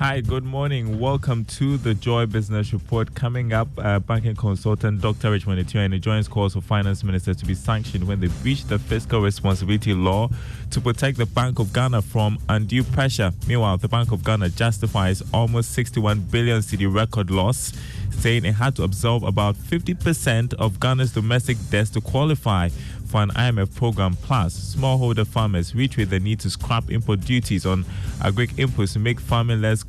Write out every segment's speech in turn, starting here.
Hi, good morning. Welcome to the Joy Business Report. Coming up, banking consultant Dr. Richmond Otuahene joins calls for finance ministers to be sanctioned when they breach the Fiscal Responsibility Law to protect the Bank of Ghana from undue pressure. Meanwhile, the Bank of Ghana justifies almost 61 billion cedi record loss, saying it had to absorb about 50% of Ghana's domestic debts to qualify for an IMF program. Plus, smallholder farmers reiterate the need to scrap import duties on agric inputs to make farming less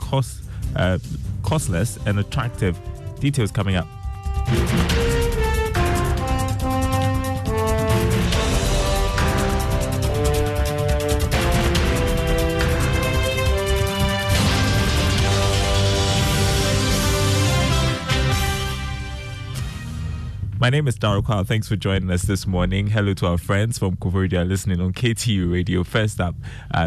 costless and attractive. Details coming up. My name is Darukwa. Thanks for joining us this morning. Hello to our friends from Koforidua listening on KTU Radio. First up,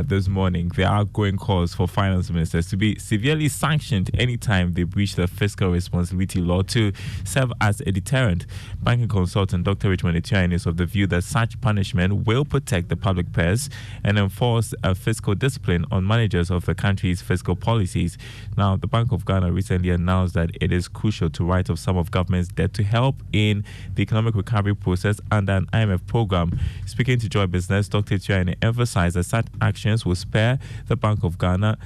this morning, there are growing calls for finance ministers to be severely sanctioned anytime they breach the Fiscal Responsibility Law to serve as a deterrent. Banking consultant Dr. Richmond Otuahene is of the view that such punishment will protect the public purse and enforce a fiscal discipline on managers of the country's fiscal policies. Now, the Bank of Ghana recently announced that it is crucial to write off some of government's debt to help in the economic recovery process under an IMF program. Speaking to Joy Business, Dr. Otuahene emphasized that such actions will spare the Bank of Ghana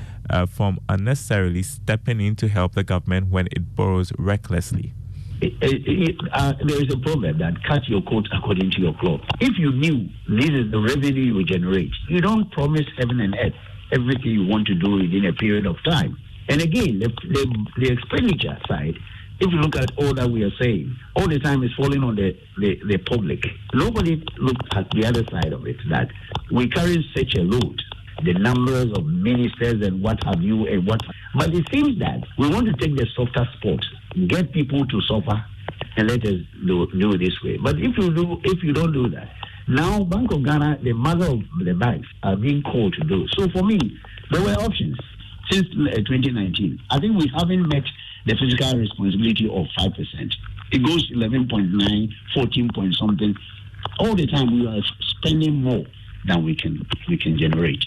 from unnecessarily stepping in to help the government when it borrows recklessly. There is a proverb that cut your coat according to your cloth. If you knew this is the revenue you will generate, you don't promise heaven and earth everything you want to do within a period of time. And again, the expenditure side, if you look at all that we are saying, all the time is falling on the public. Nobody looks at the other side of it, that we carry such a load, the numbers of ministers and what have you, but it seems that we want to take the softer spot, get people to suffer, and let us do it this way. But if you don't do that, now Bank of Ghana, the mother of the banks, are being called to do. So for me, there were options since 2019. I think we haven't met the fiscal responsibility of 5%. It goes 11.9, 14 point something. All the time we are spending more than we can generate.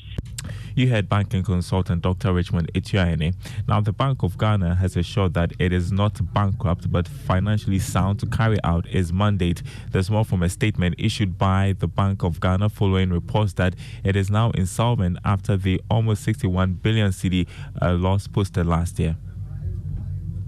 You heard banking consultant Dr. Richmond Otuahene. Now, the Bank of Ghana has assured that it is not bankrupt but financially sound to carry out its mandate. There's more from a statement issued by the Bank of Ghana following reports that it is now insolvent after the almost 61 billion cedi loss posted last year.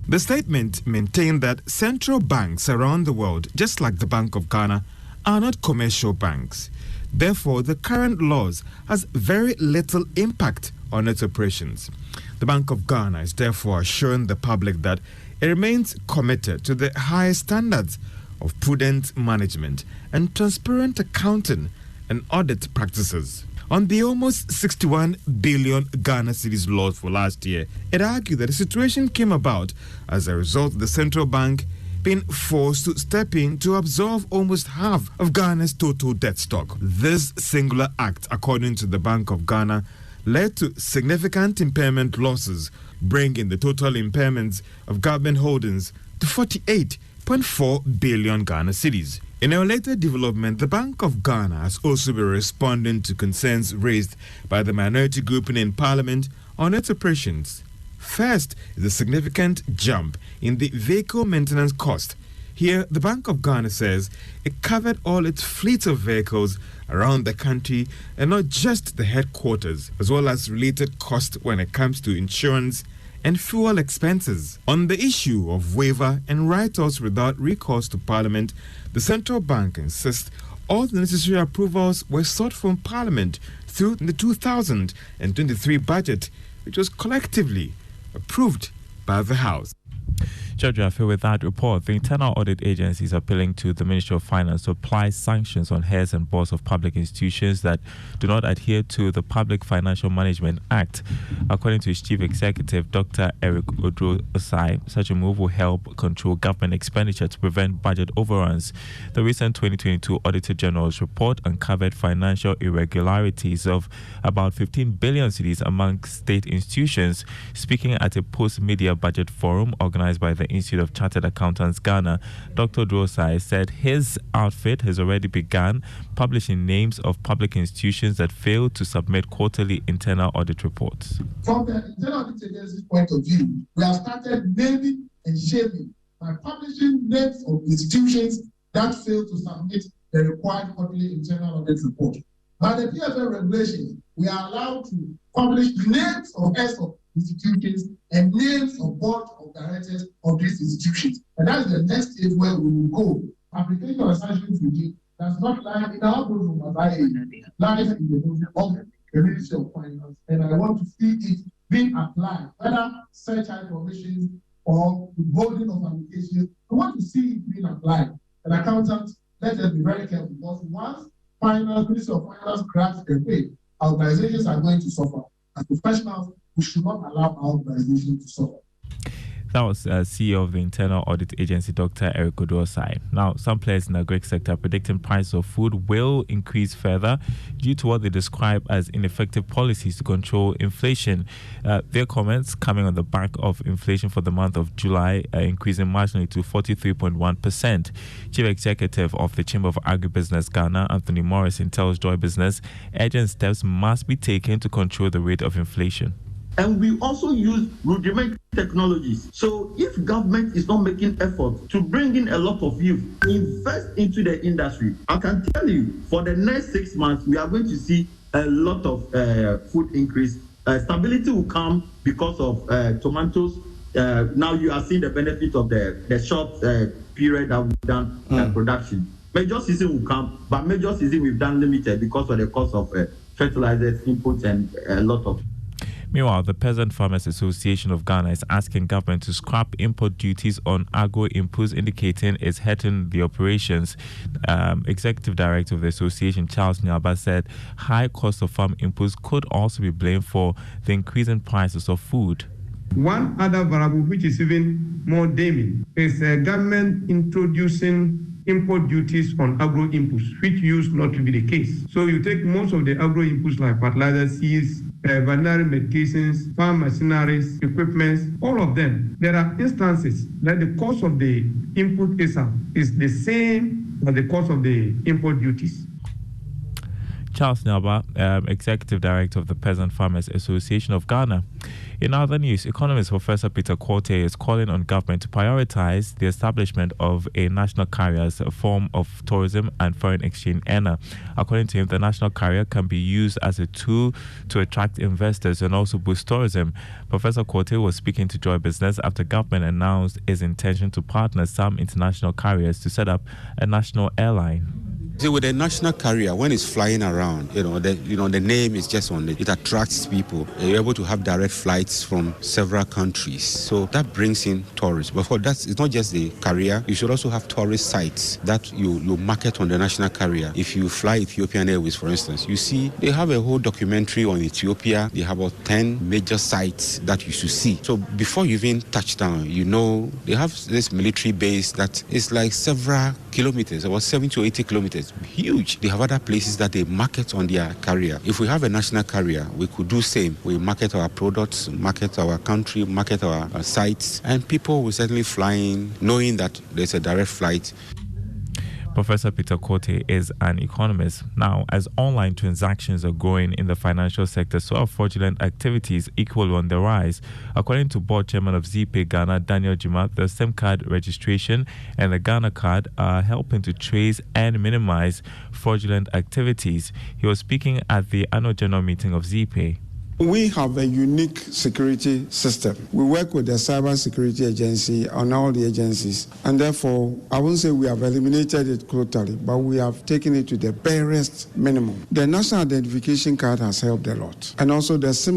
The statement maintained that central banks around the world, just like the Bank of Ghana, are not commercial banks. Therefore, the current laws has very little impact on its operations. The Bank of Ghana is therefore assuring the public that it remains committed to the highest standards of prudent management and transparent accounting and audit practices. On the almost 61 billion Ghana cedis loss for last year, it argued that the situation came about as a result of the central bank being forced to step in to absorb almost half of Ghana's total debt stock. This singular act, according to the Bank of Ghana, led to significant impairment losses, bringing the total impairments of government holdings to 48.4 billion Ghana cedis. In a related development, the Bank of Ghana has also been responding to concerns raised by the minority grouping in Parliament on its operations. First is a significant jump in the vehicle maintenance cost. Here, the Bank of Ghana says it covered all its fleet of vehicles around the country and not just the headquarters, as well as related costs when it comes to insurance and fuel expenses. On the issue of waiver and write-offs without recourse to Parliament, the central bank insists all the necessary approvals were sought from Parliament through the 2023 budget, which was collectively approved by the House. Judge Rafi, with that report, the internal audit agency is appealing to the Ministry of Finance to apply sanctions on heads and boards of public institutions that do not adhere to the Public Financial Management Act. According to its chief executive, Dr. Eric Odro-Osai, such a move will help control government expenditure to prevent budget overruns. The recent 2022 Auditor General's report uncovered financial irregularities of about 15 billion cedis among state institutions. Speaking at a post-media budget forum organized by the Institute of Chartered Accountants Ghana, Dr. Drosai, said his outfit has already begun publishing names of public institutions that failed to submit quarterly internal audit reports. From the internal audit agency's point of view, we have started naming and shaming by publishing names of institutions that fail to submit the required quarterly internal audit report. By the PFA regulations, we are allowed to publish names of heads of institutions and names of board of directors of these institutions. And that is the next stage where we will go. Application of sanctions regime does not lie in our bosom as I lies in the bosom of the Ministry of Finance. And I want to see it being applied, whether search information or withholding of applications. We want to see it being applied. And accountants, let us be very careful, because once Ministry of Finance cracks their way, our organizations are going to suffer. As professionals, we should not allow our organization to suffer. That was CEO of the Internal Audit Agency, Dr. Eric Odosai. Now, some players in the agri sector are predicting prices of food will increase further due to what they describe as ineffective policies to control inflation. Their comments coming on the back of inflation for the month of July, increasing marginally to 43.1%. Chief Executive of the Chamber of Agribusiness Ghana, Anthony Morrison, tells Joy Business urgent steps must be taken to control the rate of inflation. And we also use rudimentary technologies. So if government is not making effort to bring in a lot of youth, invest into the industry, I can tell you for the next 6 months, we are going to see a lot of food increase. Stability will come because of tomatoes. Now you are seeing the benefit of the short period that we've done production. Major season will come, but major season we've done limited because of the cost of fertilizers, inputs, and a lot of. Meanwhile, the Peasant Farmers Association of Ghana is asking government to scrap import duties on agro inputs, indicating it's hurting the operations. Executive Director of the association, Charles Nyaba, said high cost of farm inputs could also be blamed for the increasing prices of food. One other variable which is even more damning is government introducing import duties on agro inputs, which used not to be the case. So you take most of the agro inputs like fertilizer, seeds, veterinary medications, farm machineries, equipment, all of them. There are instances that the cost of the input is the same as the cost of the import duties. Charles Nyaba, Executive Director of the Peasant Farmers Association of Ghana. In other news, economist Professor Peter Korte is calling on government to prioritize the establishment of a national carrier as a form of tourism and foreign exchange earner. According to him, the national carrier can be used as a tool to attract investors and also boost tourism. Professor Korte was speaking to Joy Business after government announced its intention to partner some international carriers to set up a national airline. See, with a national carrier, when it's flying around, the name is just on it. It attracts people. You're able to have direct flights from several countries. So that brings in tourists. But for that, it's not just the carrier. You should also have tourist sites that you market on the national carrier. If you fly Ethiopian Airways, for instance, you see they have a whole documentary on Ethiopia. They have about 10 major sites that you should see. So before you even touch down, they have this military base that is like several kilometers, about 70 to 80 kilometers. Huge. They have other places that they market on their carrier. If we have a national carrier, we could do same. We market our products, market our country, market our sites, and people will certainly fly in knowing that there's a direct flight. Professor Peter Korte is an economist. Now, as online transactions are growing in the financial sector, so are fraudulent activities equally on the rise. According to board chairman of ZPay Ghana, Daniel Jima, the SIM card registration and the Ghana card are helping to trace and minimize fraudulent activities. He was speaking at the annual general meeting of ZPay. We have a unique security system. We work with the Cyber Security Agency on all the agencies, and therefore, I won't say we have eliminated it totally, but we have taken it to the barest minimum. The national identification card has helped a lot, and also the SIM